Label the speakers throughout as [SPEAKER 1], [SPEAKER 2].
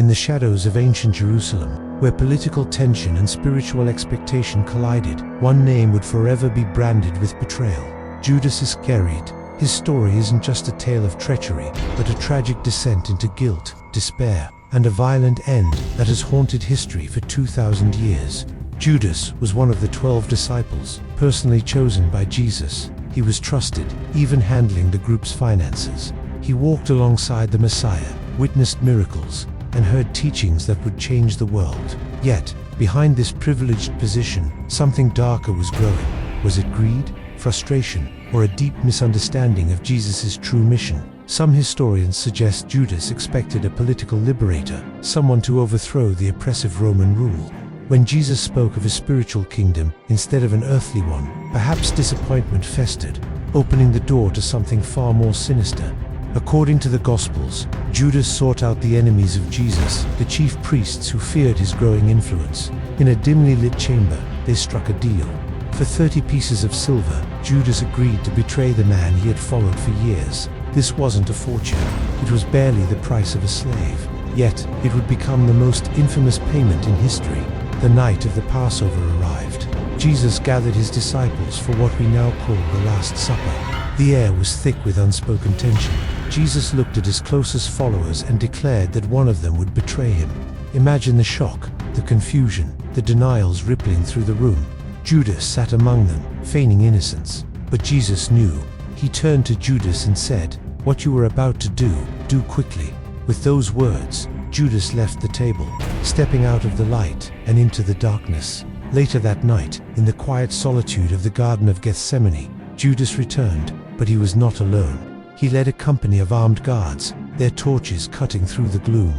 [SPEAKER 1] in the shadows of ancient Jerusalem, where political tension and spiritual expectation collided, one name would forever be branded with betrayal: Judas Iscariot. His story isn't just a tale of treachery, but a tragic descent into guilt, despair, and a violent end that has haunted history for 2,000 years. Judas was one of the 12 disciples, personally chosen by Jesus. He was trusted, even handling the group's finances. He walked alongside the Messiah, witnessed miracles, and heard teachings that would change the world. Yet, behind this privileged position, something darker was growing. Was it greed, frustration, or a deep misunderstanding of Jesus' true mission? Some historians suggest Judas expected a political liberator, someone to overthrow the oppressive Roman rule. When Jesus spoke of a spiritual kingdom instead of an earthly one, perhaps disappointment festered, opening the door to something far more sinister. According to the Gospels, Judas sought out the enemies of Jesus, the chief priests who feared his growing influence. In a dimly lit chamber, they struck a deal. For 30 pieces of silver, Judas agreed to betray the man he had followed for years. This wasn't a fortune. It was barely the price of a slave. Yet, it would become the most infamous payment in history. The night of the Passover arrived. Jesus gathered his disciples for what we now call the Last Supper. The air was thick with unspoken tension. Jesus looked at his closest followers and declared that one of them would betray him. Imagine the shock, the confusion, the denials rippling through the room. Judas sat among them, feigning innocence. But Jesus knew. He turned to Judas and said, "What you are about to do, do quickly." With those words, Judas left the table, stepping out of the light and into the darkness. Later that night, in the quiet solitude of the Garden of Gethsemane, Judas returned, but he was not alone. He led a company of armed guards, their torches cutting through the gloom.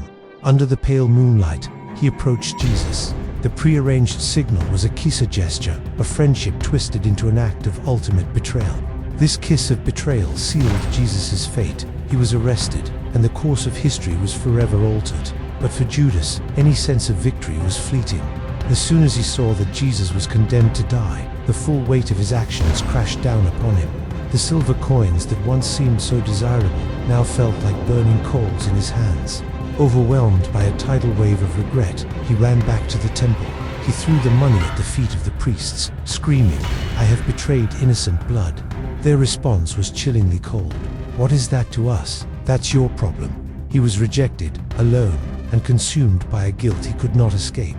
[SPEAKER 1] Under the pale moonlight, he approached Jesus. The prearranged signal was a kiss gesture, a friendship twisted into an act of ultimate betrayal. This kiss of betrayal sealed Jesus' fate. He was arrested, and the course of history was forever altered. But for Judas, any sense of victory was fleeting. As soon as he saw that Jesus was condemned to die, the full weight of his actions crashed down upon him. The silver coins that once seemed so desirable now felt like burning coals in his hands. Overwhelmed by a tidal wave of regret, he ran back to the temple. He threw the money at the feet of the priests, screaming, "I have betrayed innocent blood." Their response was chillingly cold. "What is that to us? That's your problem." He was rejected, alone, and consumed by a guilt he could not escape.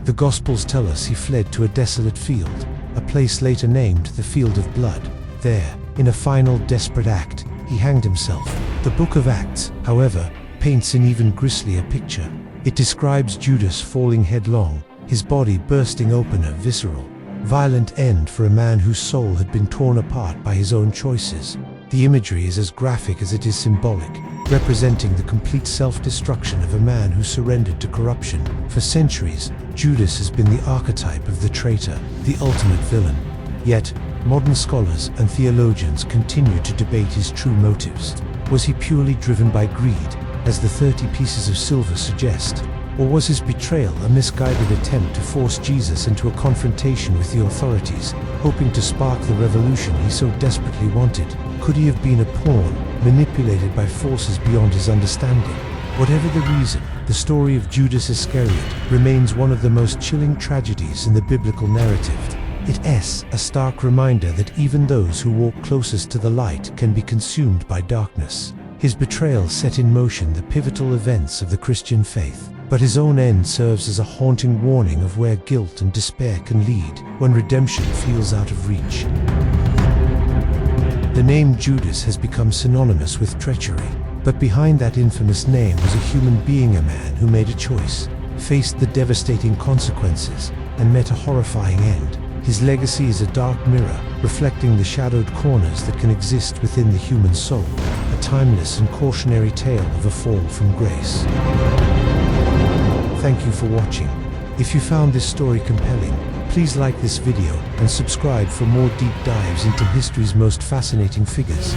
[SPEAKER 1] The Gospels tell us he fled to a desolate field, a place later named the Field of Blood. There, in a final desperate act, he hanged himself. The Book of Acts, however, paints an even grislier picture. It describes Judas falling headlong, his body bursting open, a visceral, violent end for a man whose soul had been torn apart by his own choices. The imagery is as graphic as it is symbolic, representing the complete self-destruction of a man who surrendered to corruption. For centuries, Judas has been the archetype of the traitor, the ultimate villain. Yet, modern scholars and theologians continue to debate his true motives. Was he purely driven by greed, as the 30 pieces of silver suggest? Or was his betrayal a misguided attempt to force Jesus into a confrontation with the authorities, hoping to spark the revolution he so desperately wanted? Could he have been a pawn, manipulated by forces beyond his understanding? Whatever the reason, the story of Judas Iscariot remains one of the most chilling tragedies in the biblical narrative. It is a stark reminder that even those who walk closest to the light can be consumed by darkness. His betrayal set in motion the pivotal events of the Christian faith, but his own end serves as a haunting warning of where guilt and despair can lead when redemption feels out of reach. The name Judas has become synonymous with treachery, but behind that infamous name was a human being, a man who made a choice, faced the devastating consequences, and met a horrifying end. His legacy is a dark mirror, reflecting the shadowed corners that can exist within the human soul, a timeless and cautionary tale of a fall from grace. Thank you for watching. If you found this story compelling, please like this video and subscribe for more deep dives into history's most fascinating figures.